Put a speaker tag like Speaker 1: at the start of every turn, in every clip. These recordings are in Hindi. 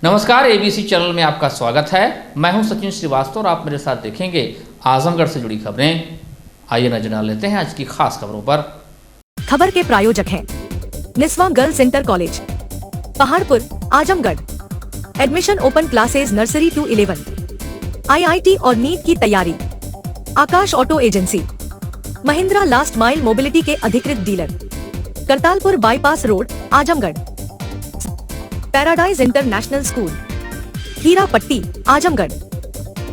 Speaker 1: नमस्कार, एबीसी चैनल में आपका स्वागत है। मैं हूं सचिन श्रीवास्तव और आप मेरे साथ देखेंगे आजमगढ़ से जुड़ी खबरें। आइए नजर डाल लेते हैं आज की खास खबरों पर।
Speaker 2: खबर के प्रायोजक हैं Niswa girls inter college, Paharpur, Azamgarh. Admission open classes nursery to 11। IIT और नीट की तैयारी। Akash auto agency, Mahindra last mile mobility के अधिकृत dealer, Kartalpur bypass road, Azamgarh. Paradise international school, Heera Patti, Azamgarh.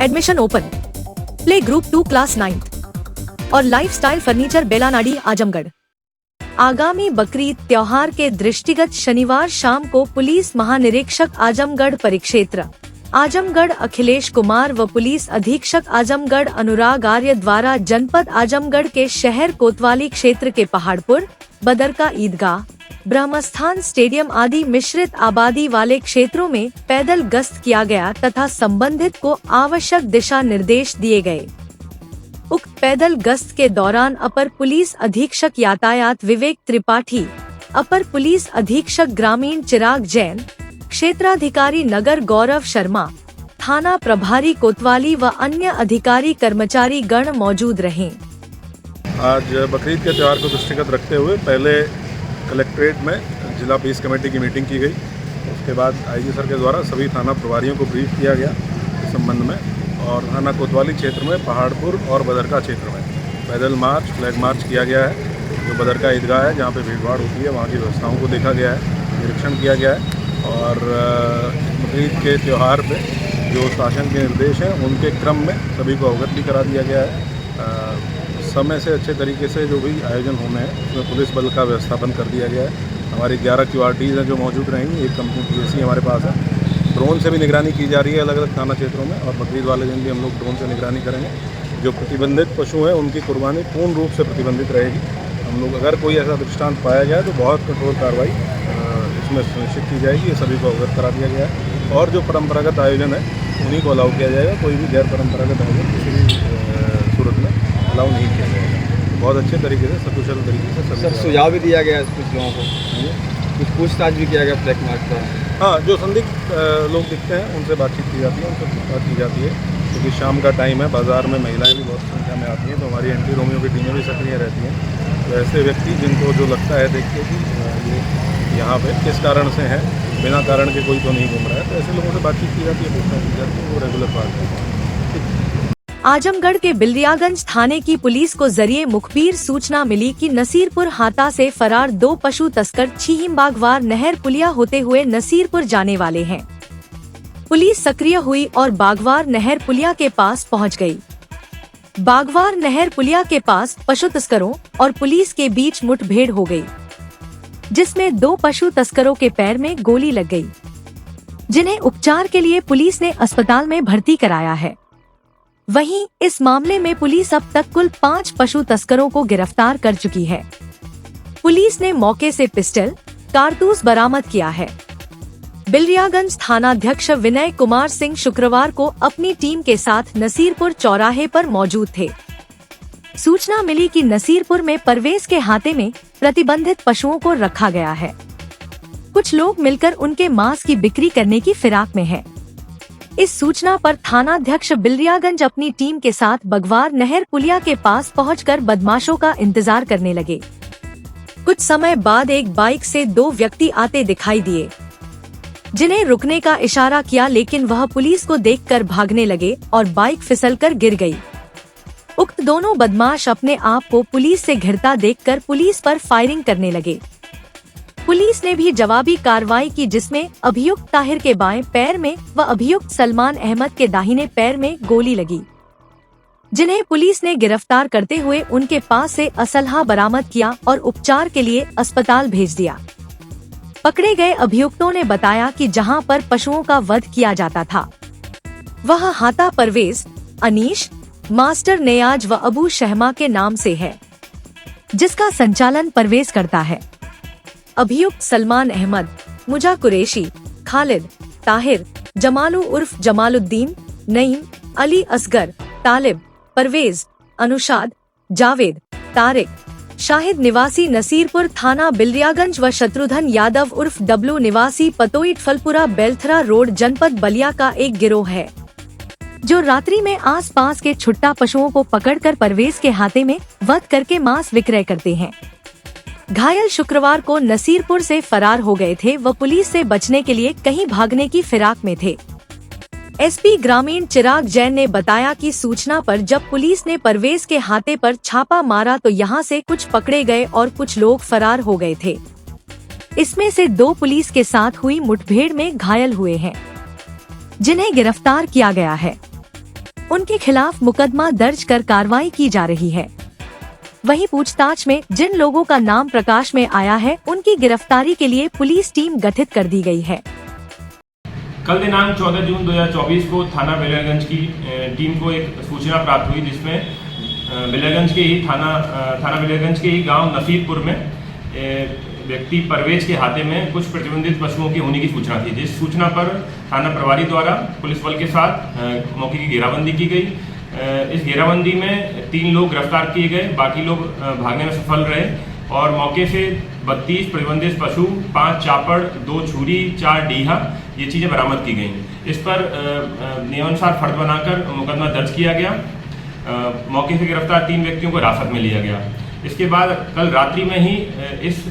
Speaker 2: Admission open. Play group 2 class 9 और लाइफस्टाइल फर्नीचर बेलानाडी, आजमगढ़। आगामी बकरीद त्योहार के दृष्टिगत शनिवार शाम को पुलिस महानिरीक्षक आजमगढ़ परिक्षेत्र आजमगढ़ अखिलेश कुमार व पुलिस अधीक्षक आजमगढ़ अनुराग आर्य द्वारा जनपद आजमगढ़ के शहर कोतवाली क्षेत्र के पहाड़पुर, बदरका ईदगाह, ब्रह्मस्थान स्टेडियम आदि मिश्रित आबादी वाले क्षेत्रों में पैदल गश्त किया गया तथा संबंधित को आवश्यक दिशा निर्देश दिए गए। उक्त पैदल गश्त के दौरान अपर पुलिस अधीक्षक यातायात विवेक त्रिपाठी, अपर पुलिस अधीक्षक ग्रामीण चिराग जैन, क्षेत्राधिकारी नगर गौरव शर्मा, थाना प्रभारी कोतवाली व अन्य अधिकारी कर्मचारी गण मौजूद रहे।
Speaker 3: आज बकरीद के त्यौहार को दृष्टिगत रखते हुए पहले कलेक्ट्रेट में जिला पीस कमेटी की मीटिंग की गई। उसके बाद आईजी सर के द्वारा सभी थाना प्रभारियों को ब्रीफ किया गया इस संबंध में, और थाना कोतवाली क्षेत्र में पहाड़पुर और बदरका क्षेत्र में पैदल मार्च, फ्लैग मार्च किया गया है। जो बदरका ईदगाह है जहाँ पे भीड़भाड़ होती है वहाँ की व्यवस्थाओं को देखा गया है, निरीक्षण किया गया है, और बकरीद के त्यौहार पे जो शासन के निर्देश हैं उनके क्रम में सभी को अवगत भी करा दिया गया है। समय से अच्छे तरीके से जो भी आयोजन होने हैं उसमें पुलिस बल का व्यवस्थापन कर दिया गया है। हमारी 11 QRTs हैं जो मौजूद रहेंगी। एक कंपनी PSC हमारे पास है। ड्रोन से भी निगरानी की जा रही है अलग अलग थाना क्षेत्रों में, और बकरीद वाले दिन भी हम लोग ड्रोन से निगरानी करेंगे। जो प्रतिबंधित पशु हैं उनकी कुर्बानी पूर्ण रूप से प्रतिबंधित रहेगी। हम लोग अगर कोई ऐसा दृष्टांत पाया जाए तो बहुत कठोर कार्रवाई इसमें सुनिश्चित की जाएगी। ये सभी को अवगत करा दिया गया है, और जो परंपरागत आयोजन है उन्हीं को अलाउ किया जाएगा। कोई भी गैर परंपरागत आयोजन किसी भी सूरत में अलाउ नहीं किया जाएगा। बहुत अच्छे तरीके से, सकुशल तरीके से
Speaker 4: सर सुझाव भी दिया गया है कुछ लोगों को, कुछ पूछताछ भी किया गया फ्लैग मार्च पर।
Speaker 3: हाँ, जो संदिग्ध लोग दिखते हैं उनसे बातचीत की जाती है, उनसे पूछताछ की जाती है, क्योंकि शाम का टाइम है, बाज़ार में महिलाएं भी बहुत संख्या में आती हैं, तो हमारी एंटी रोमियो की टीमें भी सक्रिय रहती हैं। तो ऐसे व्यक्ति जिनको जो लगता है देख के कि ये यहाँ पे किस कारण से हैं, बिना कारण के कोई तो नहीं घूम रहा है, तो ऐसे लोगों से बातचीत की जाती है, पूछताछ की जाती है, वो रेगुलर बात है।
Speaker 2: आजमगढ़ के बिल्डियागंज थाने की पुलिस को जरिए मुखबिर सूचना मिली कि नसीरपुर हाता से फरार 2 पशु तस्कर छीहिम बागवार नहर पुलिया होते हुए नसीरपुर जाने वाले हैं। पुलिस सक्रिय हुई और बागवार नहर पुलिया के पास पहुंच गई। बागवार नहर पुलिया के पास पशु तस्करों और पुलिस के बीच मुठभेड़ हो गई, जिसमें 2 पशु तस्करों के पैर में गोली लग गई, जिन्हें उपचार के लिए पुलिस ने अस्पताल में भर्ती कराया है। वहीं इस मामले में पुलिस अब तक कुल 5 पशु तस्करों को गिरफ्तार कर चुकी है। पुलिस ने मौके से पिस्टल, कारतूस बरामद किया है। बिल्डियागंज थानाध्यक्ष विनय कुमार सिंह शुक्रवार को अपनी टीम के साथ नसीरपुर चौराहे पर मौजूद थे। सूचना मिली कि नसीरपुर में परवेज के हाथे में प्रतिबंधित पशुओं को रखा गया है। कुछ लोग मिलकर उनके मांस की बिक्री करने की फिराक में है। इस सूचना पर थानाध्यक्ष बिल्डियागंज अपनी टीम के साथ बगवार नहर पुलिया के पास पहुंचकर बदमाशों का इंतजार करने लगे। कुछ समय बाद एक बाइक से 2 व्यक्ति आते दिखाई दिए, जिन्हें रुकने का इशारा किया, लेकिन वह पुलिस को देखकर भागने लगे और बाइक फिसलकर गिर गई। उक्त दोनों बदमाश अपने आप को पुलिस से घिरता देखकर पुलिस पर फायरिंग करने लगे। पुलिस ने भी जवाबी कार्रवाई की, जिसमें अभियुक्त ताहिर के बाएं पैर में व अभियुक्त सलमान अहमद के दाहिने पैर में गोली लगी, जिन्हें पुलिस ने गिरफ्तार करते हुए उनके पास से असलहा बरामद किया और उपचार के लिए अस्पताल भेज दिया। पकड़े गए अभियुक्तों ने बताया कि जहां पर पशुओं का वध किया जाता था वह हाता परवेज, अनीश, मास्टर नेयाज व अबू शहमा के नाम से है, जिसका संचालन परवेज करता है। अभियुक्त सलमान अहमद, मुजा कुरैशी, खालिद, ताहिर, जमालू उर्फ जमालुद्दीन, नईम, अली असगर, तालिब, परवेज, अनुशाद, जावेद, तारिक, शाहिद निवासी नसीरपुर थाना बिल्डियागंज व शत्रुघ्न यादव उर्फ डब्लू निवासी पतोई फलपुरा बेलथरा रोड जनपद बलिया का एक गिरोह है, जो रात्रि में आसपास के छुट्टा पशुओं को पकड़कर परवेज के हाथे में वध करके मांस विक्रय करते हैं। घायल शुक्रवार को नसीरपुर से फरार हो गए थे व पुलिस से बचने के लिए कहीं भागने की फिराक में थे। एसपी ग्रामीण चिराग जैन ने बताया कि सूचना पर जब पुलिस ने परवेज के हाथे पर छापा मारा तो यहां से कुछ पकड़े गए और कुछ लोग फरार हो गए थे। इसमें से 2 पुलिस के साथ हुई मुठभेड़ में घायल हुए हैं, जिन्हें गिरफ्तार किया गया है। उनके खिलाफ मुकदमा दर्ज कर कार्रवाई की जा रही है। वहीं पूछताछ में जिन लोगों का नाम प्रकाश में आया है, उनकी गिरफ्तारी के लिए पुलिस टीम गठित कर दी गई है।
Speaker 5: कल दिनांक 14 जून 2024 को थाना बिलियागंज की टीम को एक सूचना प्राप्त हुई, जिसमें बिलियागंज के ही थाना बिलियागंज के ही गांव नसीरपुर में व्यक्ति परवेज के हाथे में कुछ प्रतिबंधित पशुओं के होने की सूचना थी। जिस सूचना पर थाना प्रभारी द्वारा पुलिस बल के साथ मौके की घेराबंदी की गई। इस घेराबंदी में 3 लोग गिरफ्तार किए गए, बाकी लोग भागने में सफल रहे और मौके से 32 प्रतिबंधित पशु, 5 चापड़, 2 छुरी, 4 डीहा ये चीज़ें बरामद की गई। इस पर नियमानुसार फर्द बनाकर मुकदमा दर्ज किया गया। मौके से गिरफ्तार 3 व्यक्तियों को हिरासत में लिया गया। इसके बाद कल रात्रि में ही इस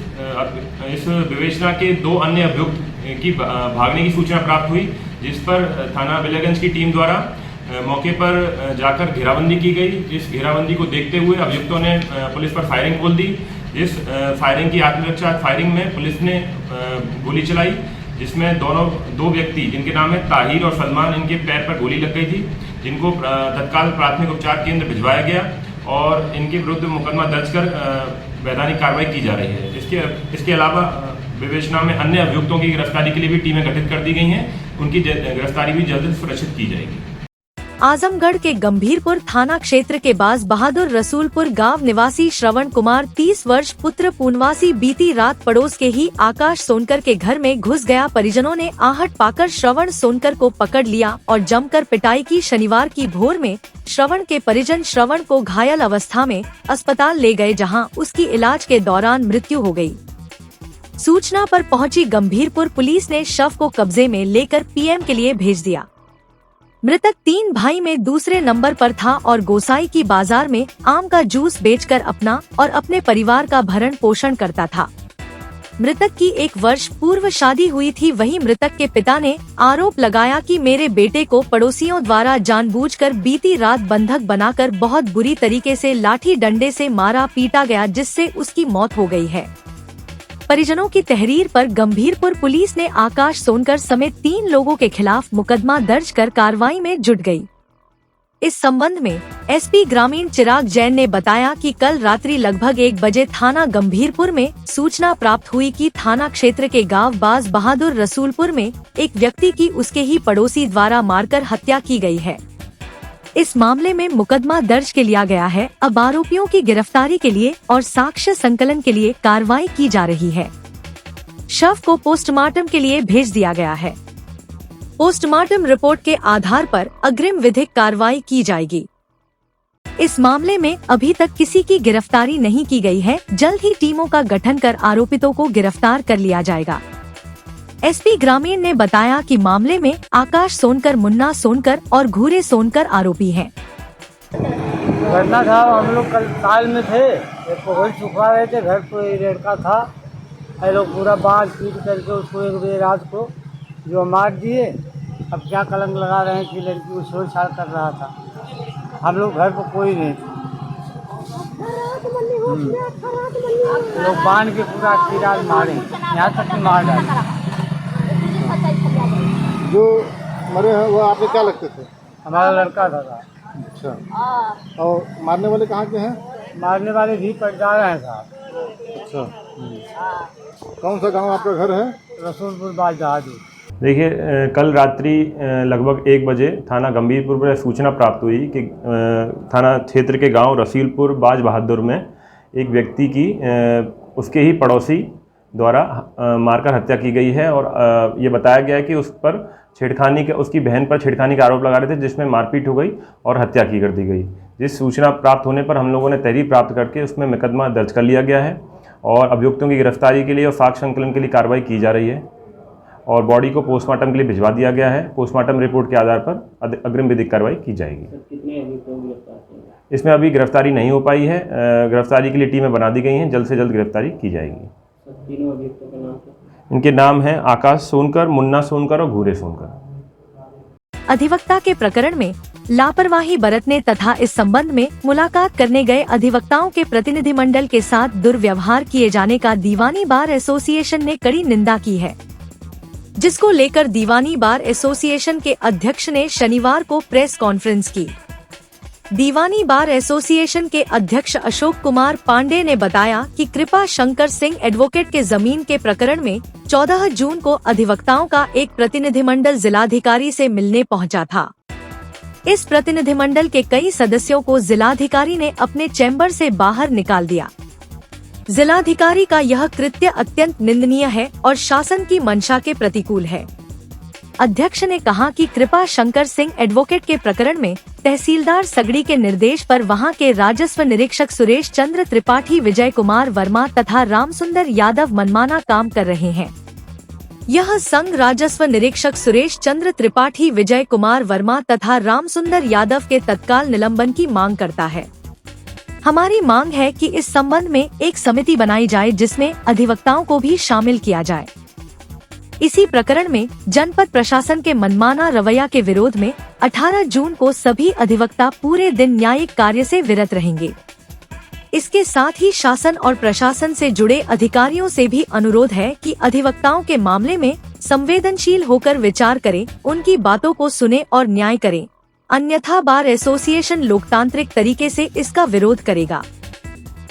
Speaker 5: विवेचना के 2 अन्य अभियुक्त की भागने की सूचना प्राप्त हुई, जिस पर थाना बिलियागंज की टीम द्वारा मौके पर जाकर घेराबंदी की गई। इस घेराबंदी को देखते हुए अभियुक्तों ने पुलिस पर फायरिंग खोल दी। इस फायरिंग की आत्मरक्षा फायरिंग में पुलिस ने गोली चलाई, जिसमें 2 व्यक्ति जिनके नाम है ताहिर और सलमान, इनके पैर पर गोली लग गई थी, जिनको तत्काल प्राथमिक उपचार केंद्र भिजवाया गया और इनके विरुद्ध मुकदमा दर्ज कर वैधानिक कार्रवाई की जा रही है। इसके अलावा विवेचना में अन्य अभियुक्तों की गिरफ्तारी के लिए भी टीमें गठित कर दी गई हैं। उनकी गिरफ्तारी भी जल्द सुनिश्चित की जाएगी।
Speaker 2: आजमगढ़ के गंभीरपुर थाना क्षेत्र के बाज बहादुर रसूलपुर गांव निवासी श्रवण कुमार 30 वर्ष पुत्र पूनवासी बीती रात पड़ोस के ही आकाश सोनकर के घर में घुस गया। परिजनों ने आहट पाकर श्रवण सोनकर को पकड़ लिया और जमकर पिटाई की। शनिवार की भोर में श्रवण के परिजन श्रवण को घायल अवस्था में अस्पताल ले गए, जहां उसकी इलाज के दौरान मृत्यु हो गई। सूचना पर पहुंची गंभीरपुर पुलिस ने शव को कब्जे में लेकर पीएम के लिए भेज दिया। मृतक 3 भाई में दूसरे नंबर पर था और गोसाई की बाजार में आम का जूस बेचकर अपना और अपने परिवार का भरण पोषण करता था। मृतक की 1 वर्ष पूर्व शादी हुई थी। वहीं मृतक के पिता ने आरोप लगाया कि मेरे बेटे को पड़ोसियों द्वारा जानबूझकर बीती रात बंधक बनाकर बहुत बुरी तरीके से लाठी डंडे से मारा पीटा गया, जिससे उसकी मौत हो गई है। परिजनों की तहरीर पर गंभीरपुर पुलिस ने आकाश सोनकर समेत 3 लोगों के खिलाफ मुकदमा दर्ज कर कार्रवाई में जुट गई। इस संबंध में एसपी ग्रामीण चिराग जैन ने बताया कि कल रात्रि लगभग 1 बजे थाना गंभीरपुर में सूचना प्राप्त हुई कि थाना क्षेत्र के गांव बाज बहादुर रसूलपुर में एक व्यक्ति की उसके ही पड़ोसी द्वारा मारकर हत्या की गई है। इस मामले में मुकदमा दर्ज के लिया गया है। अब आरोपियों की गिरफ्तारी के लिए और साक्ष्य संकलन के लिए कार्रवाई की जा रही है। शव को पोस्टमार्टम के लिए भेज दिया गया है। पोस्टमार्टम रिपोर्ट के आधार पर अग्रिम विधिक कार्रवाई की जाएगी। इस मामले में अभी तक किसी की गिरफ्तारी नहीं की गई है। जल्द ही टीमों का गठन कर आरोपितों को गिरफ्तार कर लिया जाएगा। एसपी ग्रामीण ने बताया कि मामले में आकाश सोनकर, मुन्ना सोनकर और घूरे सोनकर आरोपी हैं।
Speaker 6: घटना था, हम लोग कल ताल में थे, एक कोहल सुखा रहे थे, घर पर एक लड़का था, ये लोग पूरा बांध पीट करके उसको 1 बजे रात को जो मार दिए। अब क्या कलंक लगा रहे हैं कि लड़की को छेड़छाड़ कर रहा था। हम लोग घर पर कोई नहीं थे, लोग बांध के पूरा किराल मारे, यहाँ तक कि मार डाले।
Speaker 7: जो मरे हैं वो आपके क्या लगते थे?
Speaker 6: हमारा लड़का था।
Speaker 7: अच्छा, और मारने वाले कहाँ के हैं?
Speaker 6: मारने वाले भी पटदार हैं साहब।
Speaker 7: अच्छा, कौन सा गांव आपका घर है?
Speaker 6: रसूलपुर बाज बहादुर।
Speaker 8: देखिए, कल रात्रि लगभग 1 बजे थाना गंभीरपुर पर सूचना प्राप्त हुई कि थाना क्षेत्र के गांव रसूलपुर बाज बहादुर में एक व्यक्ति की उसके ही पड़ोसी द्वारा मारकर हत्या की गई है और ये बताया गया है कि उस पर छेड़खानी के, उसकी बहन पर छेड़खानी का आरोप लगा रहे थे, जिसमें मारपीट हो गई और हत्या की कर दी गई, जिस सूचना प्राप्त होने पर हम लोगों ने तहरीर प्राप्त करके उसमें मुकदमा दर्ज कर लिया गया है और अभियुक्तों की गिरफ्तारी के लिए और साक्ष्य संकलन के लिए कार्रवाई की जा रही है और बॉडी को पोस्टमार्टम के लिए भिजवा दिया गया है। पोस्टमार्टम रिपोर्ट के आधार पर अग्रिम विधिक कार्रवाई की जाएगी। इसमें अभी गिरफ्तारी नहीं हो पाई है, गिरफ्तारी के लिए टीमें बना दी गई हैं, जल्द से जल्द गिरफ्तारी की जाएगी। इनके नाम हैं आकाश सोनकर, मुन्ना सोनकर और घूरे सोनकर।
Speaker 2: अधिवक्ता के प्रकरण में लापरवाही बरतने तथा इस संबंध में मुलाकात करने गए अधिवक्ताओं के प्रतिनिधिमंडल के साथ दुर्व्यवहार किए जाने का दीवानी बार एसोसिएशन ने कड़ी निंदा की है, जिसको लेकर दीवानी बार एसोसिएशन के अध्यक्ष ने शनिवार को प्रेस कॉन्फ्रेंस की। दीवानी बार एसोसिएशन के अध्यक्ष अशोक कुमार पांडे ने बताया कि कृपा शंकर सिंह एडवोकेट के जमीन के प्रकरण में 14 जून को अधिवक्ताओं का एक प्रतिनिधिमंडल जिलाधिकारी से मिलने पहुंचा था। इस प्रतिनिधिमंडल के कई सदस्यों को जिलाधिकारी ने अपने चैम्बर से बाहर निकाल दिया। जिलाधिकारी का यह कृत्य अत्यंत निंदनीय है और शासन की मंशा के प्रतिकूल है। अध्यक्ष ने कहा कि कृपा शंकर सिंह एडवोकेट के प्रकरण में तहसीलदार सगड़ी के निर्देश पर वहां के राजस्व निरीक्षक सुरेश चंद्र त्रिपाठी, विजय कुमार वर्मा तथा रामसुंदर यादव मनमाना काम कर रहे हैं। यह संघ राजस्व निरीक्षक सुरेश चंद्र त्रिपाठी, विजय कुमार वर्मा तथा रामसुंदर यादव के तत्काल निलंबन की मांग करता है। हमारी मांग है कि इस संबंध में एक समिति बनाई जाए जिसमें अधिवक्ताओं को भी शामिल किया जाए। इसी प्रकरण में जनपद प्रशासन के मनमाना रवैया के विरोध में 18 जून को सभी अधिवक्ता पूरे दिन न्यायिक कार्य से विरत रहेंगे। इसके साथ ही शासन और प्रशासन से जुड़े अधिकारियों से भी अनुरोध है कि अधिवक्ताओं के मामले में संवेदनशील होकर विचार करें, उनकी बातों को सुने और न्याय करें, अन्यथा बार एसोसिएशन लोकतांत्रिक तरीके से इसका विरोध करेगा।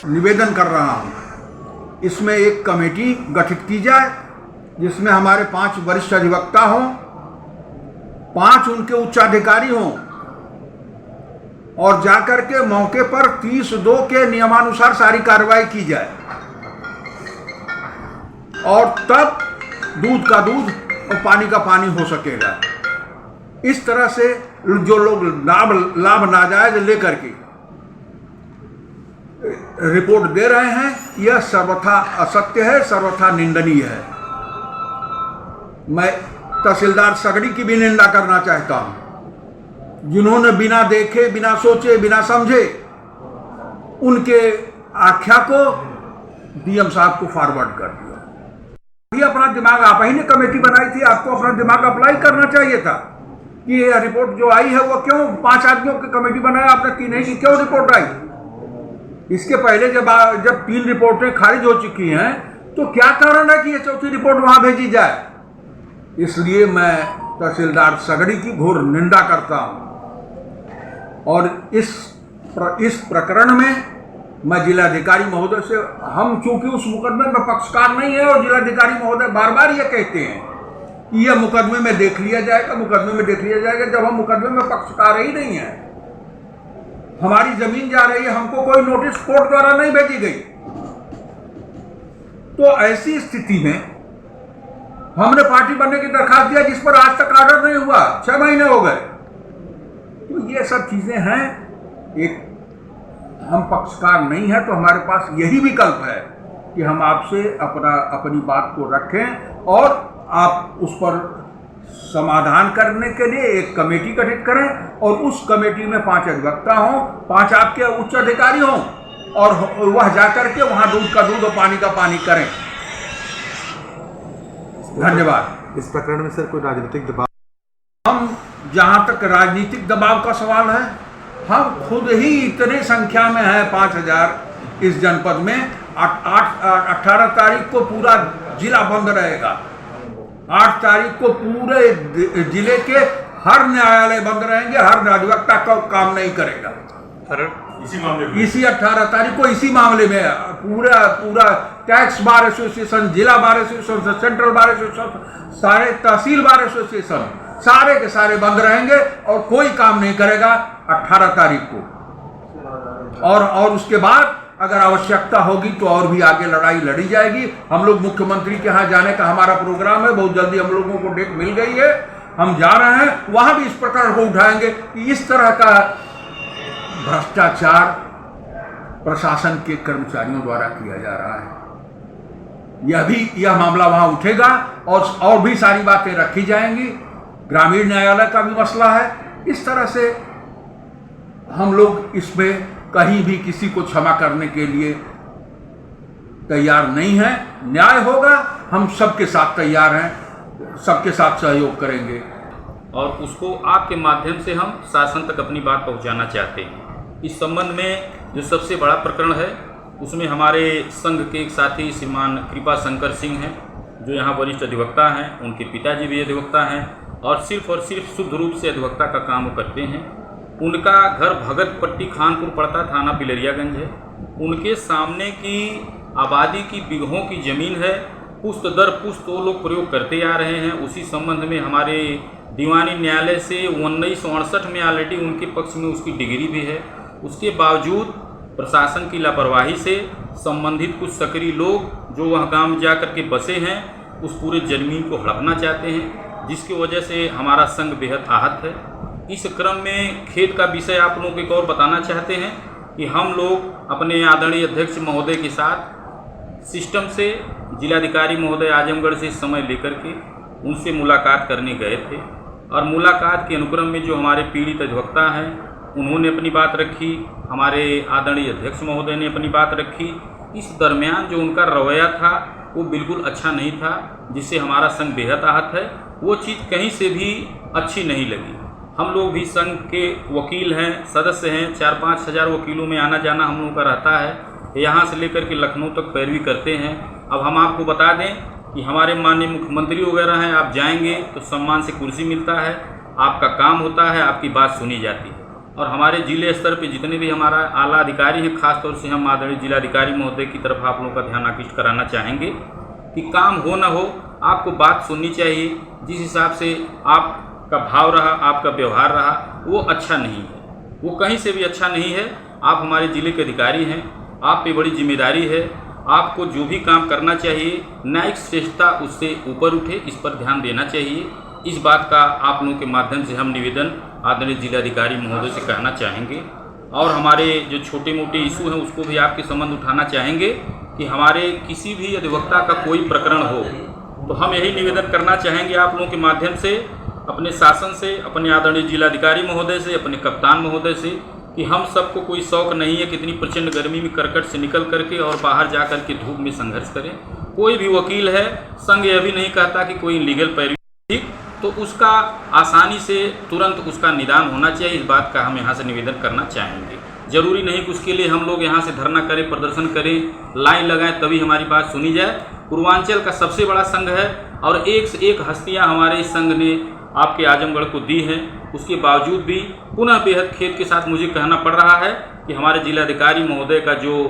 Speaker 7: निवेदन कर रहा हूँ, इसमें एक कमेटी गठित की जाए जिसमें हमारे 5 वरिष्ठ अधिवक्ता हों, 5 उनके उच्चाधिकारी हों और जाकर के मौके पर 30(2) के नियमानुसार सारी कार्रवाई की जाए और तब दूध का दूध और पानी का पानी हो सकेगा। इस तरह से जो लोग लाभ नाजायज लेकर के रिपोर्ट दे रहे हैं, यह सर्वथा असत्य है, सर्वथा निंदनीय है। मैं तहसीलदार सगड़ी की भी निंदा करना चाहता हूं, जिन्होंने बिना देखे, बिना सोचे, बिना समझे उनके आख्या को डीएम साहब को फॉरवर्ड कर दिया। ये अपना दिमाग, आप ही ने कमेटी बनाई थी, आपको अपना दिमाग अप्लाई करना चाहिए था कि ये रिपोर्ट जो आई है वो क्यों 5 आदमियों की कमेटी बनाया आपने, 3 नहीं की, क्यों रिपोर्ट आई? इसके पहले जब 3 रिपोर्टें खारिज हो चुकी हैं तो क्या कारण है कि ये 4थी रिपोर्ट वहां भेजी जाए? इसलिए मैं तहसीलदार सगड़ी की घोर निंदा करता हूं और इस प्रकरण में मैं जिलाधिकारी महोदय से, हम चूंकि उस मुकदमे में पक्षकार नहीं है और जिलाधिकारी महोदय बार बार ये कहते हैं कि यह मुकदमे में देख लिया जाएगा, मुकदमे में देख लिया जाएगा, जब हम मुकदमे में पक्षकार ही नहीं है। हमारी जमीन जा रही है, हमको कोई नोटिस कोर्ट द्वारा नहीं भेजी गई। तो ऐसी स्थिति में हमने पार्टी बनने की दरखास्त दिया जिस पर आज तक ऑर्डर नहीं हुआ, 6 महीने हो गए। तो ये सब चीजें हैं। एक हम पक्षकार नहीं है तो हमारे पास यही विकल्प है कि हम आपसे अपनी बात को रखें और आप उस पर समाधान करने के लिए एक कमेटी गठित करें और उस कमेटी में 5 अधिवक्ता हों, 5 आपके उच्च अधिकारी हों और वह जाकर के वहां दूध का दूध और पानी का पानी करें। धन्यवाद।
Speaker 3: इस प्रकरण में सर कोई राजनीतिक दबाव?
Speaker 7: हम जहां तक राजनीतिक दबाव का सवाल है, हम खुद ही इतने संख्या में हैं, 5000 इस जनपद में। 18 तारीख को पूरा जिला बंद रहेगा। 8 तारीख को पूरे जिले के हर न्यायालय बंद रहेंगे, हर अधिवक्ता का काम नहीं करेगा। इसी 18 तारीख को इसी मामले में पूरा टैक्स बार एसोसिएशन, जिला bar association, central bar association, सारे तहसील बार एसोसिएशन सारे के सारे बंद रहेंगे और कोई काम नहीं करेगा 18 तारीख को। और उसके बाद अगर आवश्यकता होगी तो और भी आगे लड़ाई लड़ी जाएगी। हम लोग मुख्यमंत्री के यहाँ जाने का हमारा प्रोग्राम है, बहुत जल्दी हम लोगों को डेट मिल गई है, हम जा रहे हैं, वहां भी इस प्रकार को उठाएंगे कि इस तरह का भ्रष्टाचार प्रशासन के कर्मचारियों द्वारा किया जा रहा है। यह मामला वहां उठेगा और भी सारी बातें रखी जाएंगी। ग्रामीण न्यायालय का भी मसला है। इस तरह से हम लोग इसमें कहीं भी किसी को क्षमा करने के लिए तैयार नहीं है। न्याय होगा, हम सबके साथ तैयार हैं, सबके साथ सहयोग करेंगे
Speaker 9: और उसको आपके माध्यम से हम शासन तक अपनी बात पहुंचाना चाहते हैं। इस संबंध में जो सबसे बड़ा प्रकरण है उसमें हमारे संघ के एक साथी श्रीमान कृपा शंकर सिंह हैं, जो यहाँ वरिष्ठ अधिवक्ता हैं। उनके पिताजी भी अधिवक्ता हैं और सिर्फ शुद्ध रूप से अधिवक्ता का काम वो करते हैं। उनका घर भगतपट्टी खानपुर पड़ता, थाना बिलरियागंज है। उनके सामने की आबादी की बिगहों की ज़मीन है, पुश्त दर पुश्त वो लोग प्रयोग करते आ रहे हैं। उसी संबंध में हमारे दीवानी न्यायालय से 1968 में ऑलरेडी उनके पक्ष में उसकी डिग्री भी है। उसके बावजूद प्रशासन की लापरवाही से संबंधित कुछ सक्रिय लोग जो वह गांव में जाकर के बसे हैं उस पूरे जमीन को हड़पना चाहते हैं, जिसकी वजह से हमारा संघ बेहद आहत है। इस क्रम में खेद का विषय आप लोगों को एक और बताना चाहते हैं कि हम लोग अपने आदरणीय अध्यक्ष महोदय के साथ सिस्टम से जिलाधिकारी महोदय आजमगढ़ से समय लेकर के उनसे मुलाकात करने गए थे और मुलाकात के अनुक्रम में जो हमारे पीड़ित अधिवक्ता हैं उन्होंने अपनी बात रखी, हमारे आदरणीय अध्यक्ष महोदय ने अपनी बात रखी। इस दरमियान जो उनका रवैया था वो बिल्कुल अच्छा नहीं था, जिससे हमारा संघ बेहद आहत है। वो चीज़ कहीं से भी अच्छी नहीं लगी। हम लोग भी संघ के वकील हैं, सदस्य हैं, 4-5 हज़ार वकीलों में आना जाना हम लोगों का रहता है। यहाँ से लेकर के लखनऊ तक पैरवी करते हैं। अब हम आपको बता दें कि हमारे माननीय मुख्यमंत्री वगैरह हैं, आप जाएंगे तो सम्मान से कुर्सी मिलता है, आपका काम होता है, आपकी बात सुनी जाती है। और हमारे जिले स्तर पे जितने भी हमारा आला अधिकारी हैं, खासतौर से हम आदरणीय जिलाधिकारी महोदय की तरफ आप लोगों का ध्यान आकृष्ट कराना चाहेंगे कि काम हो ना हो आपको बात सुननी चाहिए। जिस हिसाब से आपका भाव रहा, आपका व्यवहार रहा, वो अच्छा नहीं है, वो कहीं से भी अच्छा नहीं है। आप हमारे ज़िले के अधिकारी हैं, आप पे बड़ी जिम्मेदारी है। आपको जो भी काम करना चाहिए, न्यायिक श्रेष्ठता उससे ऊपर उठे, इस पर ध्यान देना चाहिए। इस बात का आप लोगों के माध्यम से हम निवेदन आदरणीय जिलाधिकारी महोदय से कहना चाहेंगे। और हमारे जो छोटे मोटे इशू हैं उसको भी आपके संबंध उठाना चाहेंगे कि हमारे किसी भी अधिवक्ता का कोई प्रकरण हो तो हम यही निवेदन करना चाहेंगे आप लोगों के माध्यम से, अपने शासन से, अपने आदरणीय जिलाधिकारी महोदय से, अपने कप्तान महोदय से, कि हम सबको कोई शौक़ नहीं है कितनी प्रचंड गर्मी में करकट से निकल करके और बाहर जा कर के धूप में संघर्ष करें। कोई भी वकील है, संघ यह भी नहीं कहता कि कोई लीगल पैरवी ठीक तो उसका आसानी से तुरंत उसका निदान होना चाहिए। इस बात का हम यहाँ से निवेदन करना चाहेंगे। ज़रूरी नहीं कि उसके लिए हम लोग यहाँ से धरना करें, प्रदर्शन करें, लाइन लगाएं तभी हमारी बात सुनी जाए। पूर्वांचल का सबसे बड़ा संघ है और एक से एक हस्तियाँ हमारे इस संघ ने आपके आजमगढ़ को दी हैं। उसके बावजूद भी पुनः बेहद खेद के साथ मुझे कहना पड़ रहा है कि हमारे जिलाधिकारी महोदय का जो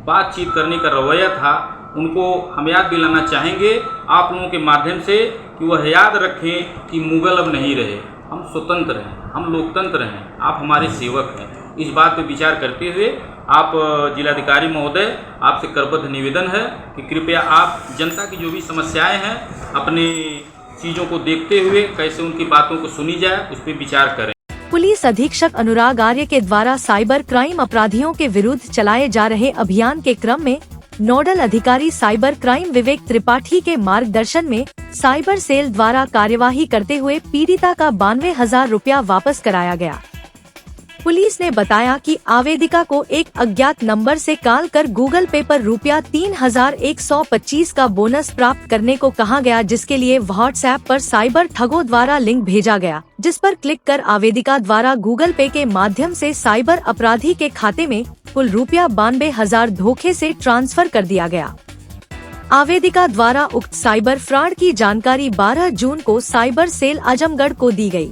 Speaker 9: बातचीत करने का रवैया था उनको हम याद दिलाना चाहेंगे आप लोगों के माध्यम से कि वह याद रखें कि मुगल अब नहीं रहे, हम स्वतंत्र हैं, हम लोकतंत्र हैं, आप हमारे सेवक हैं। इस बात पर विचार करते हुए आप जिलाधिकारी महोदय, आपसे करबद्ध निवेदन है कि कृपया आप जनता की जो भी समस्याएं हैं अपने चीज़ों को देखते हुए कैसे उनकी बातों को सुनी जाए उस पर विचार करें।
Speaker 2: पुलिस अधीक्षक अनुराग आर्य के द्वारा साइबर क्राइम अपराधियों के विरुद्ध चलाए जा रहे अभियान के क्रम में नोडल अधिकारी साइबर क्राइम विवेक त्रिपाठी के मार्गदर्शन में साइबर सेल द्वारा कार्यवाही करते हुए पीड़िता का 92,000 रुपया वापस कराया गया। पुलिस ने बताया कि आवेदिका को एक अज्ञात नंबर से कॉल कर गूगल पे पर रुपया 3,125 का बोनस प्राप्त करने को कहा गया, जिसके लिए व्हाट्सएप पर साइबर ठगों द्वारा लिंक भेजा गया, जिस पर क्लिक कर आवेदिका द्वारा गूगल पे के माध्यम से साइबर अपराधी के खाते में कुल रुपया 92,000 धोखे से ट्रांसफर कर दिया गया। आवेदिका द्वारा उक्त साइबर फ्रॉड की जानकारी 12 जून को साइबर सेल आजमगढ़ को दी गई,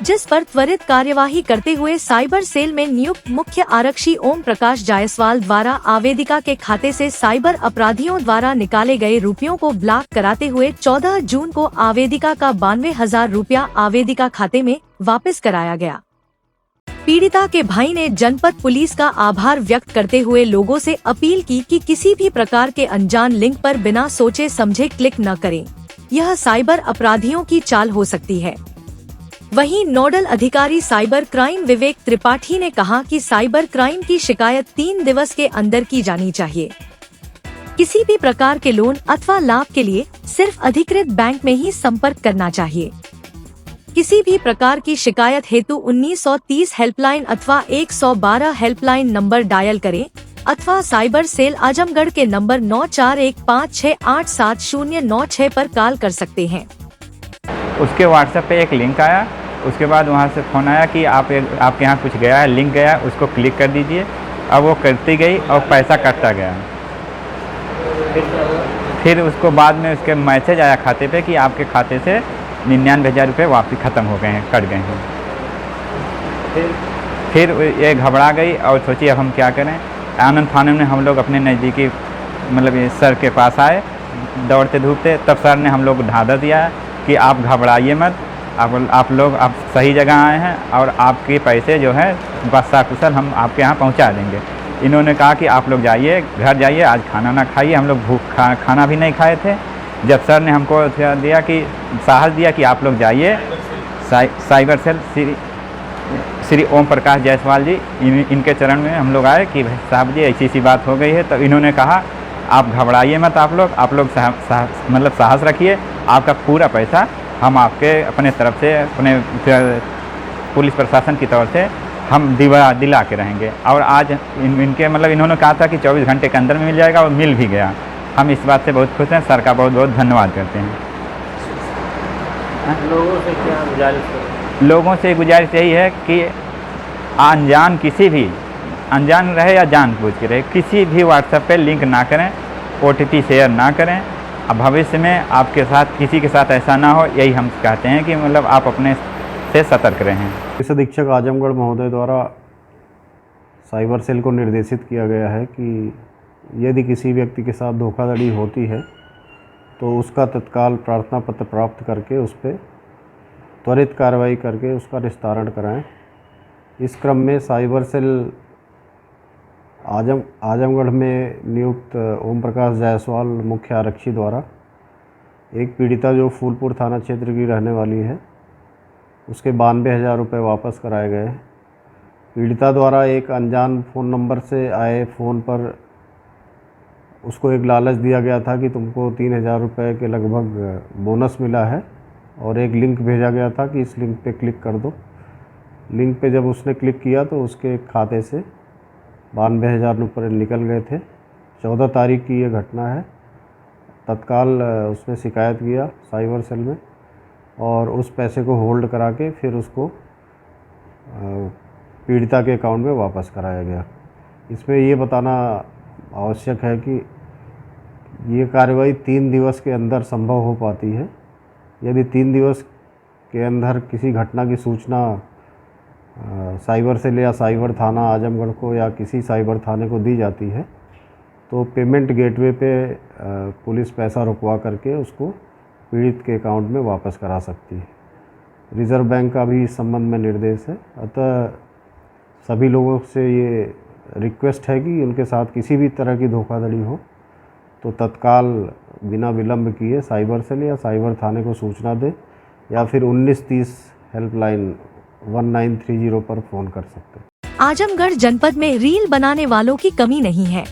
Speaker 2: जिस पर त्वरित कार्यवाही करते हुए साइबर सेल में नियुक्त मुख्य आरक्षी ओम प्रकाश जायसवाल द्वारा आवेदिका के खाते से साइबर अपराधियों द्वारा निकाले गए रुपयों को ब्लॉक कराते हुए 14 जून को आवेदिका का 92,000 रुपया आवेदिका खाते में वापस कराया गया। पीड़िता के भाई ने जनपद पुलिस का आभार व्यक्त करते हुए लोगों से अपील की कि किसी भी प्रकार के अनजान लिंक पर बिना सोचे समझे क्लिक न करें, यह साइबर अपराधियों की चाल हो सकती है। वहीं नोडल अधिकारी साइबर क्राइम विवेक त्रिपाठी ने कहा कि साइबर क्राइम की शिकायत 3 दिवस के अंदर की जानी चाहिए। किसी भी प्रकार के लोन अथवा लाभ के लिए सिर्फ अधिकृत बैंक में ही संपर्क करना चाहिए। किसी भी प्रकार की शिकायत हेतु 1930 हेल्पलाइन अथवा 112 हेल्पलाइन नंबर डायल करें अथवा साइबर सेल आजमगढ़ के नंबर 9415687096 पर कॉल कर सकते हैं।
Speaker 10: उसके व्हाट्सएप पे एक लिंक आया, उसके बाद वहाँ से फ़ोन आया कि आपके यहाँ कुछ गया है, लिंक गया, उसको क्लिक कर दीजिए। अब वो करती गई और पैसा कटता गया। फिर उसको बाद में उसके मैसेज आया खाते पे कि आपके खाते से 99,000 रुपये वापस ख़त्म हो गए हैं, कट गए हैं। फिर ये घबरा गई और सोची अब हम क्या करें। आनंद थाने में हम लोग अपने नज़दीकी मतलब ये सर के पास आए दौड़ते धूपते, तब सर ने हम लोग ढांढा दिया कि आप घबराइए मत, आप लोग आप सही जगह आए हैं और आपके पैसे जो है बसा कुशल हम आपके यहाँ पहुँचा देंगे। इन्होंने कहा कि आप लोग जाइए, घर जाइए, आज खाना ना खाइए। हम लोग भूख खाना भी नहीं खाए थे। जब सर ने हमको दिया कि साहस दिया कि आप लोग जाइए साइबर सेल श्री ओम प्रकाश जायसवाल जी, इनके चरण में हम लोग आए कि भाई साहब जी ऐसी बात हो गई है। तो इन्होंने कहा आप घबराइए मत, आप लोग मतलब साहस रखिए, आपका पूरा पैसा हम आपके अपने तरफ से अपने पुलिस प्रशासन की तरफ से हम दिला के रहेंगे। और आज इनके मतलब इन्होंने कहा था कि 24 घंटे के अंदर में मिल जाएगा और मिल भी गया। हम इस बात से बहुत खुश हैं, सर का बहुत बहुत धन्यवाद करते हैं।
Speaker 6: लोगों से क्या गुजारिश करें?
Speaker 10: लोगों से गुजारिश यही है कि अनजान किसी भी अनजान रहे या जानबूझ के रहे, किसी भी व्हाट्सएप पे लिंक ना करें, OTP शेयर ना करें। अब भविष्य में आपके साथ किसी के साथ ऐसा ना हो, यही हम कहते हैं कि मतलब आप अपने से सतर्क रहें।
Speaker 11: पुलिस अधीक्षक आजमगढ़ महोदय द्वारा साइबर सेल को निर्देशित किया गया है कि यदि किसी व्यक्ति के साथ धोखाधड़ी होती है तो उसका तत्काल प्रार्थना पत्र प्राप्त करके उस पर त्वरित कार्रवाई करके उसका निस्तारण कराएं। इस क्रम में साइबर सेल आजमगढ़ में नियुक्त ओम प्रकाश जायसवाल मुख्य आरक्षी द्वारा एक पीड़िता जो फूलपुर थाना क्षेत्र की रहने वाली है, उसके 92,000 रुपये वापस कराए गए। पीड़िता द्वारा एक अनजान फ़ोन नंबर से आए फ़ोन पर उसको एक लालच दिया गया था कि तुमको 3,000 रुपये के लगभग बोनस मिला है और एक लिंक भेजा गया था कि इस लिंक पे क्लिक कर दो। लिंक पे जब उसने क्लिक किया तो उसके खाते से 92,000 रुपये निकल गए थे। 14 तारीख की ये घटना है। तत्काल उसने शिकायत किया साइबर सेल में और उस पैसे को होल्ड करा के फिर उसको पीड़िता के अकाउंट में वापस कराया गया। इसमें ये बताना आवश्यक है कि ये कार्रवाई 3 दिवस के अंदर संभव हो पाती है। यदि 3 दिवस के अंदर किसी घटना की सूचना साइबर सेल या साइबर थाना आजमगढ़ को या किसी साइबर थाने को दी जाती है तो पेमेंट गेटवे पे पुलिस पैसा रुकवा करके उसको पीड़ित के अकाउंट में वापस करा सकती है। रिज़र्व बैंक का भी इस संबंध में निर्देश है। अतः सभी लोगों से ये रिक्वेस्ट है कि उनके साथ किसी भी तरह की धोखाधड़ी हो तो तत्काल बिना विलंब किए साइबर सेल या साइबर थाने को सूचना दें या फिर 1930 हेल्पलाइन 1930 पर फ़ोन कर सकते हैं।
Speaker 2: आजमगढ़ जनपद में रील बनाने वालों की कमी नहीं है।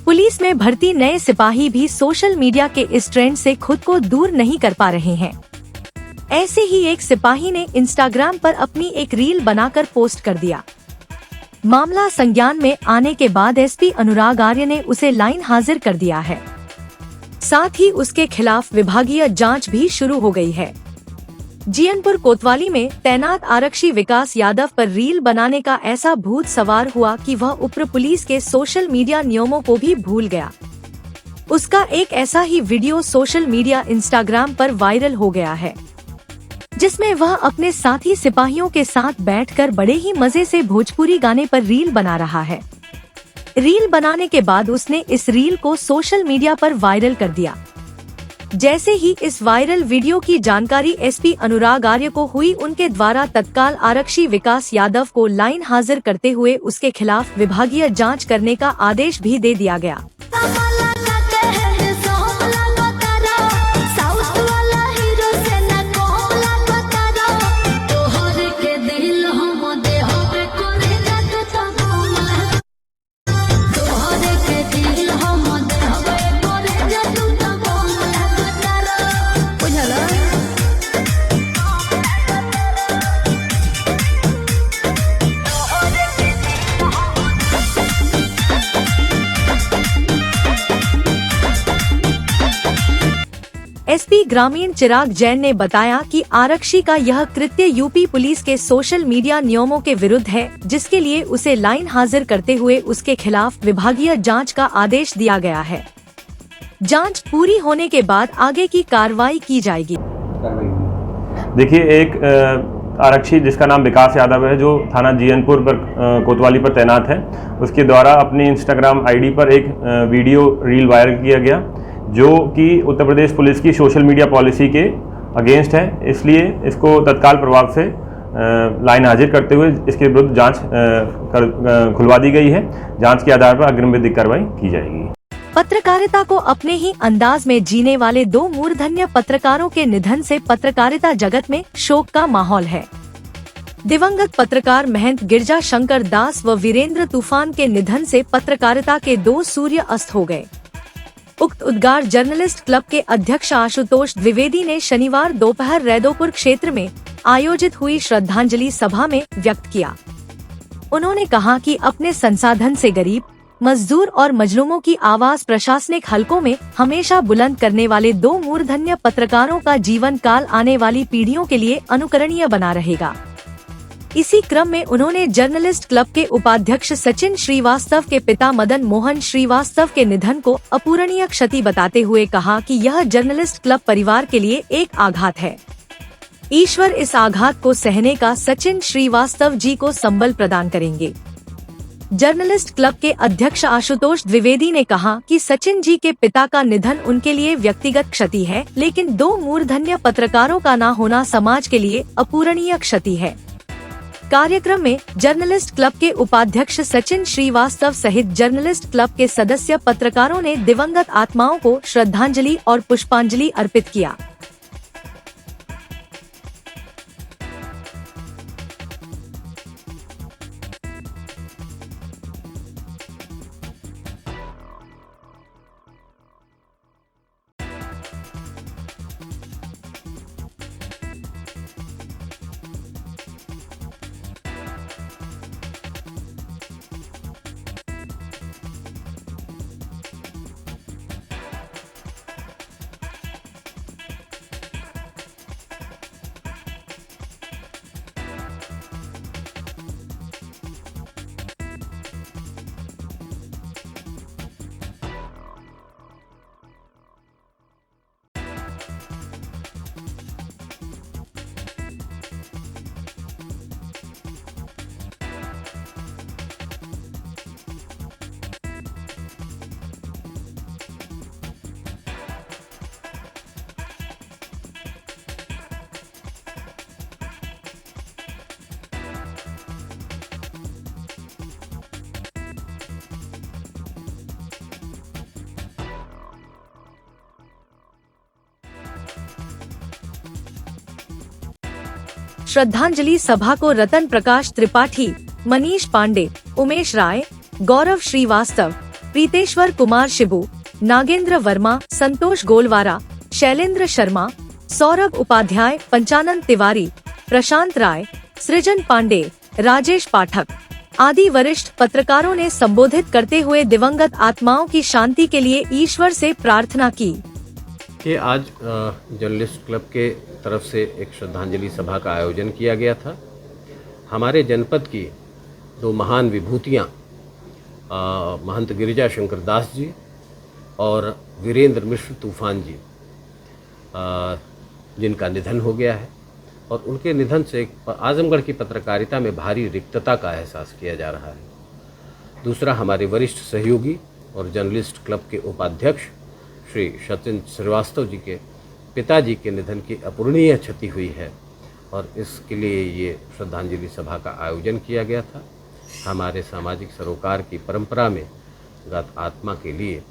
Speaker 2: पुलिस में भर्ती नए सिपाही भी सोशल मीडिया के इस ट्रेंड से खुद को दूर नहीं कर पा रहे हैं। ऐसे ही एक सिपाही ने इंस्टाग्राम पर अपनी एक रील बनाकर पोस्ट कर दिया। मामला संज्ञान में आने के बाद एसपी अनुराग आर्य ने उसे लाइन हाजिर कर दिया है। साथ ही उसके खिलाफ विभागीय जांच भी शुरू हो गई है। जीयनपुर कोतवाली में तैनात आरक्षी विकास यादव पर रील बनाने का ऐसा भूत सवार हुआ कि वह उप्र पुलिस के सोशल मीडिया नियमों को भी भूल गया। उसका एक ऐसा ही वीडियो सोशल मीडिया इंस्टाग्राम पर वायरल हो गया है, जिसमें वह अपने साथी सिपाहियों के साथ बैठकर बड़े ही मजे से भोजपुरी गाने पर रील बना रहा है। रील बनाने के बाद उसने इस रील को सोशल मीडिया पर वायरल कर दिया। जैसे ही इस वायरल वीडियो की जानकारी एसपी अनुराग आर्य को हुई, उनके द्वारा तत्काल आरक्षी विकास यादव को लाइन हाजिर करते हुए उसके खिलाफ विभागीय जांच करने का आदेश भी दे दिया गया। ग्रामीण चिराग जैन ने बताया कि आरक्षी का यह कृत्य यूपी पुलिस के सोशल मीडिया नियमों के विरुद्ध है, जिसके लिए उसे लाइन हाजिर करते हुए उसके खिलाफ विभागीय जांच का आदेश दिया गया है। जांच पूरी होने के बाद आगे की कार्रवाई की जाएगी।
Speaker 8: देखिए, एक आरक्षी जिसका नाम विकास यादव है, जो थाना जीएनपुर पर कोतवाली पर तैनात है, उसके द्वारा अपनी इंस्टाग्राम आईडी पर एक वीडियो रील वायरल किया गया, जो कि उत्तर प्रदेश पुलिस की सोशल मीडिया पॉलिसी के अगेंस्ट है। इसलिए इसको तत्काल प्रभाव से लाइन हाजिर करते हुए इसके विरुद्ध जांच खुलवा दी गई है। जांच के आधार पर अग्रिम विधिक कार्रवाई की जाएगी।
Speaker 2: पत्रकारिता को अपने ही अंदाज में जीने वाले दो मूर्धन्य पत्रकारों के निधन से पत्रकारिता जगत में शोक का माहौल है। दिवंगत पत्रकार महंत गिरजा शंकर दास व वीरेंद्र तूफान के निधन से पत्रकारिता के दो सूर्य अस्त हो गए। उक्त उद्गार जर्नलिस्ट क्लब के अध्यक्ष आशुतोष द्विवेदी ने शनिवार दोपहर रैदोपुर क्षेत्र में आयोजित हुई श्रद्धांजलि सभा में व्यक्त किया। उन्होंने कहा कि अपने संसाधन से गरीब, मजदूर और मजलूमों की आवाज प्रशासनिक हलकों में हमेशा बुलंद करने वाले दो मूर्धन्य पत्रकारों का जीवन काल आने वाली पीढ़ियों के लिए अनुकरणीय बना रहेगा। इसी क्रम में उन्होंने जर्नलिस्ट क्लब के उपाध्यक्ष सचिन श्रीवास्तव के पिता मदन मोहन श्रीवास्तव के निधन को अपूरणीय क्षति बताते हुए कहा कि यह जर्नलिस्ट क्लब परिवार के लिए एक आघात है। ईश्वर इस आघात को सहने का सचिन श्रीवास्तव जी को संबल प्रदान करेंगे। जर्नलिस्ट क्लब के अध्यक्ष आशुतोष द्विवेदी ने कहा कि सचिन जी के पिता का निधन उनके लिए व्यक्तिगत क्षति है, लेकिन दो मूर्धन्य पत्रकारों का न होना समाज के लिए अपूरणीय क्षति है। कार्यक्रम में जर्नलिस्ट क्लब के उपाध्यक्ष सचिन श्रीवास्तव सहित जर्नलिस्ट क्लब के सदस्य पत्रकारों ने दिवंगत आत्माओं को श्रद्धांजलि और पुष्पांजलि अर्पित किया। श्रद्धांजलि सभा को रतन प्रकाश त्रिपाठी, मनीष पांडे, उमेश राय, गौरव श्रीवास्तव, प्रीतेश्वर कुमार शिबू, नागेंद्र वर्मा, संतोष गोलवारा, शैलेंद्र शर्मा, सौरभ उपाध्याय, पंचानन तिवारी, प्रशांत राय, सृजन पांडे, राजेश पाठक आदि वरिष्ठ पत्रकारों ने संबोधित करते हुए दिवंगत आत्माओं की शांति के लिए ईश्वर से प्रार्थना की।
Speaker 12: कि आज जर्नलिस्ट क्लब के तरफ से एक श्रद्धांजलि सभा का आयोजन किया गया था। हमारे जनपद की दो महान विभूतियाँ महंत गिरिजा शंकर दास जी और वीरेंद्र मिश्र तूफान जी, जिनका निधन हो गया है, और उनके निधन से आजमगढ़ की पत्रकारिता में भारी रिक्तता का एहसास किया जा रहा है। दूसरा, हमारे वरिष्ठ सहयोगी और जर्नलिस्ट क्लब के उपाध्यक्ष श्री सचिन श्रीवास्तव जी के पिताजी के निधन की अपूरणीय क्षति हुई है और इसके लिए ये श्रद्धांजलि सभा का आयोजन किया गया था। हमारे सामाजिक सरोकार की परंपरा में गत आत्मा के लिए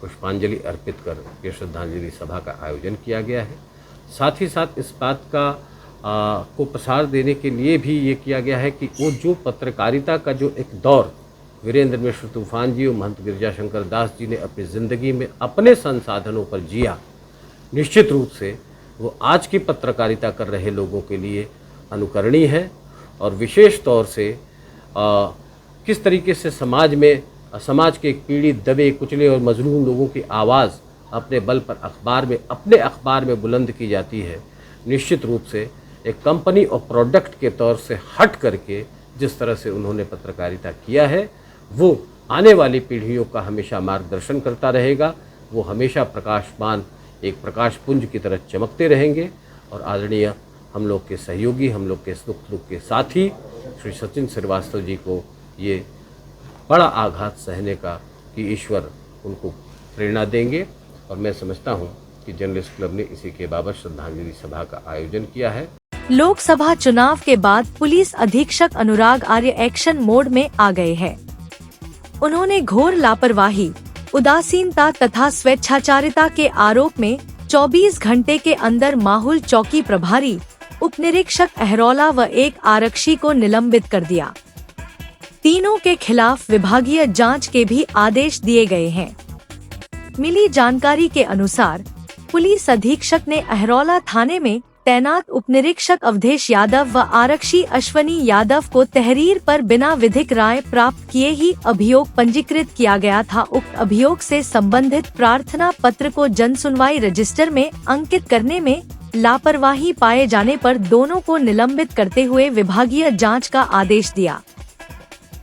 Speaker 12: पुष्पांजलि अर्पित कर ये श्रद्धांजलि सभा का आयोजन किया गया है। साथ ही साथ इस बात का को प्रसार देने के लिए भी ये किया गया है कि वो जो पत्रकारिता का जो एक दौर वीरेंद्र मिश्र तूफान जी और महंत गिरजा शंकर दास जी ने अपनी ज़िंदगी में अपने संसाधनों पर जिया, निश्चित रूप से वो आज की पत्रकारिता कर रहे लोगों के लिए अनुकरणीय है। और विशेष तौर से किस तरीके से समाज के पीड़ित, दबे कुचले और मजलूम लोगों की आवाज़ अपने बल पर अपने अखबार में बुलंद की जाती है, निश्चित रूप से एक कंपनी और प्रोडक्ट के तौर से हट करके जिस तरह से उन्होंने पत्रकारिता किया है वो आने वाली पीढ़ियों का हमेशा मार्गदर्शन करता रहेगा। वो हमेशा प्रकाशमान एक प्रकाश पुंज की तरह चमकते रहेंगे और आदरणीय हम लोग के सहयोगी, हम लोग के सुख दुख के साथी श्री सचिन श्रीवास्तव जी को ये बड़ा आघात सहने का कि ईश्वर उनको प्रेरणा देंगे। और मैं समझता हूँ कि जर्नलिस्ट क्लब ने इसी के बाबत श्रद्धांजलि सभा का आयोजन किया है।
Speaker 2: लोकसभा चुनाव के बाद पुलिस अधीक्षक अनुराग आर्य एक्शन मोड में आ गए हैं। उन्होंने घोर लापरवाही, उदासीनता तथा स्वेच्छाचारिता के आरोप में 24 घंटे के अंदर माहुल चौकी प्रभारी, उप निरीक्षक अहरौला व एक आरक्षी को निलंबित कर दिया। तीनों के खिलाफ विभागीय जांच के भी आदेश दिए गए हैं। मिली जानकारी के अनुसार पुलिस अधीक्षक ने अहरौला थाने में तैनात उप निरीक्षक अवधेश यादव व आरक्षी अश्वनी यादव को तहरीर पर बिना विधिक राय प्राप्त किए ही अभियोग पंजीकृत किया गया था। उक्त अभियोग से संबंधित प्रार्थना पत्र को जनसुनवाई रजिस्टर में अंकित करने में लापरवाही पाए जाने पर दोनों को निलंबित करते हुए विभागीय जांच का आदेश दिया।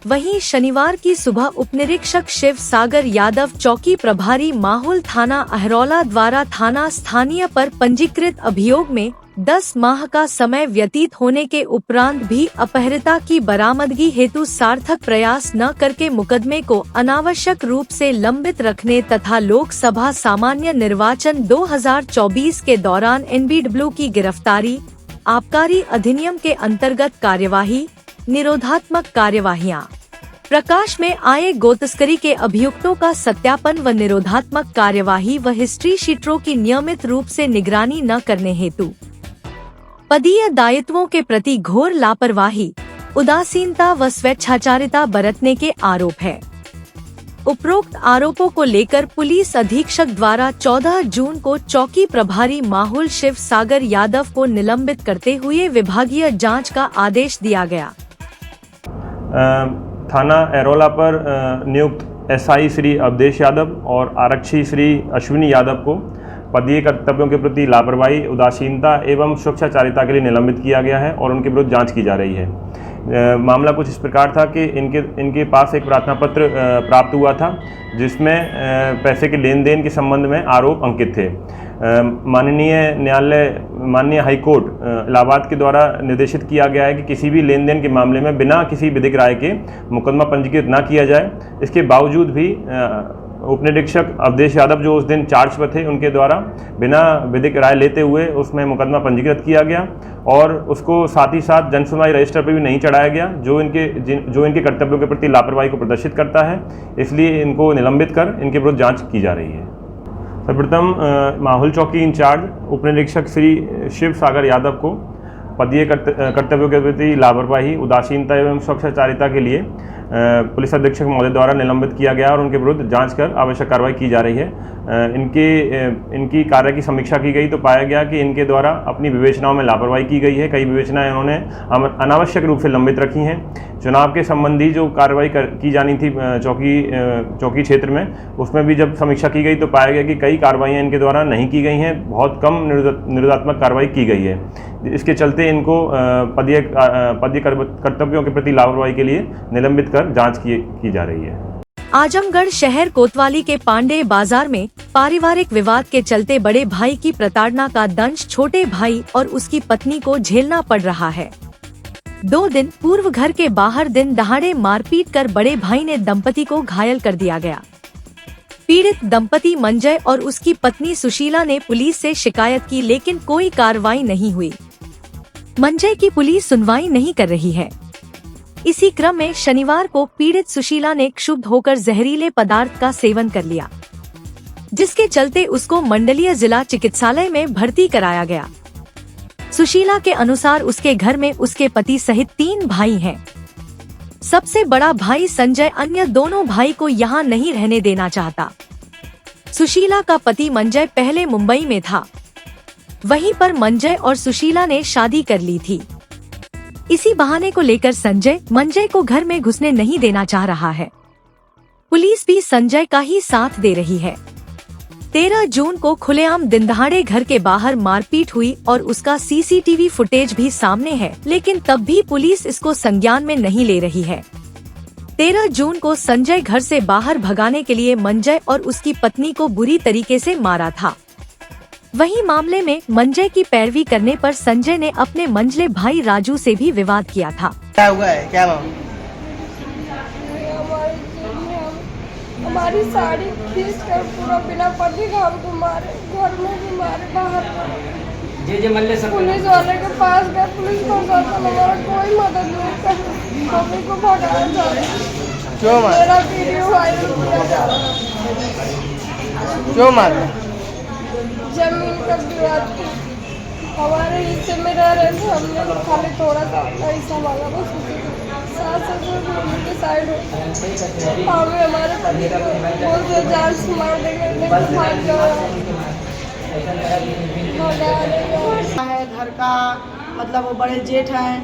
Speaker 2: वहीं शनिवार की सुबह उप निरीक्षक शिव सागर यादव चौकी प्रभारी माहुल थाना अहरौला द्वारा थाना स्थानीय पर पंजीकृत अभियोग में 10 माह का समय व्यतीत होने के उपरांत भी अपहृता की बरामदगी हेतु सार्थक प्रयास न करके मुकदमे को अनावश्यक रूप से लंबित रखने तथा लोकसभा सामान्य निर्वाचन 2024 के दौरान एनबीडब्ल्यू की गिरफ्तारी, आबकारी अधिनियम के अंतर्गत कार्यवाही, निरोधात्मक कार्यवाहियां, प्रकाश में आए गोतस्करी के अभियुक्तों का सत्यापन व निरोधात्मक कार्यवाही व हिस्ट्री शीटरों की नियमित रूप से निगरानी न करने हेतु पदीय दायित्वों के प्रति घोर लापरवाही, उदासीनता व स्वेच्छाचारिता बरतने के आरोप है। उपरोक्त आरोपों को लेकर पुलिस अधीक्षक द्वारा 14 जून को चौकी प्रभारी माहुल शिव सागर यादव को निलंबित करते हुए विभागीय जांच का आदेश दिया गया।
Speaker 8: थाना अहरौला पर नियुक्त एसआई श्री अवधेश यादव और आरक्षी श्री अश्विनी यादव को पदीय कर्तव्यों के प्रति लापरवाही, उदासीनता एवं स्वेच्छाचारिता के लिए निलंबित किया गया है और उनके विरुद्ध जांच की जा रही है। मामला कुछ इस प्रकार था कि इनके पास एक प्रार्थना पत्र प्राप्त हुआ था जिसमें पैसे के लेन देन के संबंध में आरोप अंकित थे। माननीय हाईकोर्ट इलाहाबाद के द्वारा निर्देशित किया गया है कि किसी भी लेन देन के मामले में बिना किसी विधिक राय के मुकदमा पंजीकृत न किया जाए। इसके बावजूद भी उप निरीक्षक अवधेश यादव जो उस दिन चार्ज पर थे उनके द्वारा बिना विधिक राय लेते हुए उसमें मुकदमा पंजीकृत किया गया और उसको साथ ही साथ जनसुनवाई रजिस्टर पर भी नहीं चढ़ाया गया, जो इनके कर्तव्यों के प्रति लापरवाही को प्रदर्शित करता है। इसलिए इनको निलंबित कर इनके विरुद्ध जांच की जा रही है। सर्वप्रथम माहुल चौकी इंचार्ज उप निरीक्षक श्री शिव सागर यादव को पदीय कर्तव्यों के प्रति लापरवाही, उदासीनता एवं स्वेच्छाचारिता के लिए पुलिस अधीक्षक महोदय द्वारा निलंबित किया गया और उनके विरुद्ध जांच कर आवश्यक कार्रवाई की जा रही है। इनकी कार्य की समीक्षा की गई तो पाया गया कि इनके द्वारा अपनी विवेचनाओं में लापरवाही की गई है। कई विवेचनाएं इन्होंने अनावश्यक रूप से लंबित रखी हैं। चुनाव के संबंधी जो कार्रवाई की जानी थी चौकी क्षेत्र में, उसमें भी जब समीक्षा की गई तो पाया गया कि कई कार्रवाइयाँ इनके द्वारा नहीं की गई हैं, बहुत कम निरोधात्मक कार्रवाई की गई है। इसके चलते इनको पदीय कर्तव्यों के प्रति लापरवाही के लिए निलंबित कर जांच की जा रही है।
Speaker 2: आजमगढ़ शहर कोतवाली के पांडे बाजार में पारिवारिक विवाद के चलते बड़े भाई की प्रताड़ना का दंश छोटे भाई और उसकी पत्नी को झेलना पड़ रहा है। 2 दिन पूर्व घर के बाहर दिन दहाड़े मारपीट कर बड़े भाई ने दंपति को घायल कर दिया गया। पीड़ित दंपति मंजय और उसकी पत्नी सुशीला ने पुलिस से शिकायत की लेकिन कोई कार्रवाई नहीं हुई। मंजय की पुलिस सुनवाई नहीं कर रही है। इसी क्रम में शनिवार को पीड़ित सुशीला ने क्षुब्ध होकर जहरीले पदार्थ का सेवन कर लिया, जिसके चलते उसको मंडलीय जिला चिकित्सालय में भर्ती कराया गया। सुशीला के अनुसार उसके घर में उसके पति सहित 3 भाई हैं। सबसे बड़ा भाई संजय अन्य दोनों भाई को यहाँ नहीं रहने देना चाहता। सुशीला का पति मंजय पहले मुंबई में था, वहीं पर मंजय और सुशीला ने शादी कर ली थी। इसी बहाने को लेकर संजय मंजय को घर में घुसने नहीं देना चाह रहा है। पुलिस भी संजय का ही साथ दे रही है। 13 जून को खुलेआम दिनदहाड़े घर के बाहर मारपीट हुई और उसका सीसीटीवी फुटेज भी सामने है, लेकिन तब भी पुलिस इसको संज्ञान में नहीं ले रही है। 13 जून को संजय घर से बाहर भगाने के लिए मंजय और उसकी पत्नी को बुरी तरीके से मारा था। वहीं मामले में मंजय की पैरवी करने पर संजय ने अपने मंझले भाई राजू से भी विवाद किया था।
Speaker 6: क्या हुआ है, क्या मामला?
Speaker 13: हमारी साड़ी खींच कर पूरा बिना पर्दे का हमको मारे, घर में भी मारे, बाहर मल्ले सब पुलिस वाले के पास गए, पुलिस प्रशासन हमारा कोई मदद नहीं कर, सभी को भगाया जा रहा है।
Speaker 6: क्यों मारे?
Speaker 13: मेरा वीडियो वायरल किया जा रहा है।
Speaker 6: क्यों मारे?
Speaker 13: जमीन का विवाद, हमारे हिस्से में रह रहे थे, हमने खाली थोड़ा सा पैसा मांगा, बस सास ससुर के साइड हो, हमारे पति को बोलते जान से मार देंगे, लेकिन भाग
Speaker 14: है घर का, मतलब वो बड़े जेठ हैं,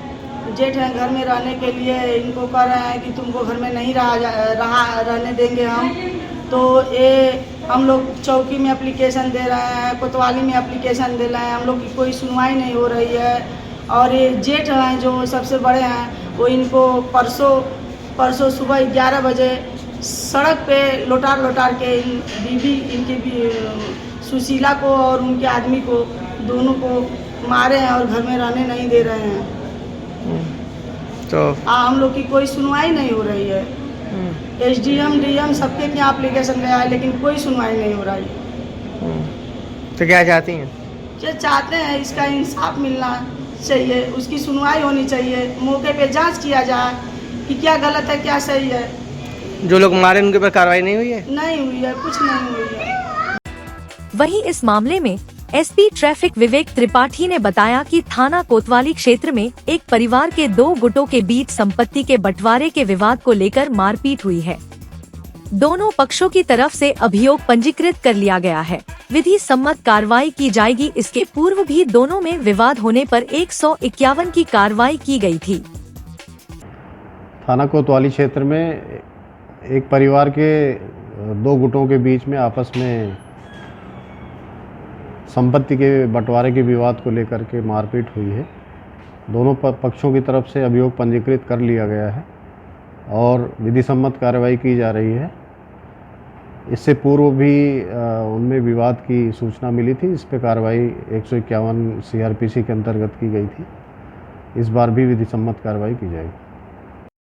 Speaker 14: घर में रहने के लिए इनको कह रहे हैं कि तुमको घर में नहीं रहने देंगे हम। तो ये हम लोग चौकी में एप्लीकेशन दे रहे हैं, कोतवाली में एप्लीकेशन दे रहे हैं, हम लोग की कोई सुनवाई नहीं हो रही है। और ये जेठ हैं जो सबसे बड़े हैं, वो इनको परसों सुबह 11 बजे सड़क पे लोटार के इनकी सुशीला को और उनके आदमी को दोनों को मारे हैं और घर में रहने नहीं दे रहे हैं।
Speaker 6: तो
Speaker 14: हम लोग की कोई सुनवाई नहीं हो रही है। SDM DM सबके यहाँ एप्लीकेशन गया है, लेकिन कोई सुनवाई नहीं हो रही है।
Speaker 6: तो क्या चाहती हैं?
Speaker 14: क्या चाहते हैं, इसका इंसाफ मिलना चाहिए, उसकी सुनवाई होनी चाहिए, मौके पे जांच किया जाए कि क्या गलत है क्या सही है।
Speaker 6: जो लोग मारे उनके ऊपर कार्रवाई नहीं हुई है?
Speaker 14: नहीं हुई है, कुछ नहीं हुई है।
Speaker 2: वहीं इस मामले में SP ट्रैफिक विवेक त्रिपाठी ने बताया कि थाना कोतवाली क्षेत्र में एक परिवार के 2 गुटों के बीच संपत्ति के बंटवारे के विवाद को लेकर मारपीट हुई है। दोनों पक्षों की तरफ से अभियोग पंजीकृत कर लिया गया है। विधि सम्मत कार्रवाई की जाएगी। इसके पूर्व भी दोनों में विवाद होने पर 151 की कार्रवाई की गई थी।
Speaker 11: थाना कोतवाली क्षेत्र में एक परिवार के 2 गुटों के बीच में आपस में संपत्ति के बंटवारे के विवाद को लेकर के मारपीट हुई है। दोनों पक्षों की तरफ से अभियोग पंजीकृत कर लिया गया है और विधि सम्मत कार्रवाई की जा रही है। इससे पूर्व भी उनमें विवाद की सूचना मिली थी, इस पे कार्रवाई 151 CRPC के अंतर्गत की गई थी। इस बार भी विधि सम्मत कार्रवाई की जाएगी।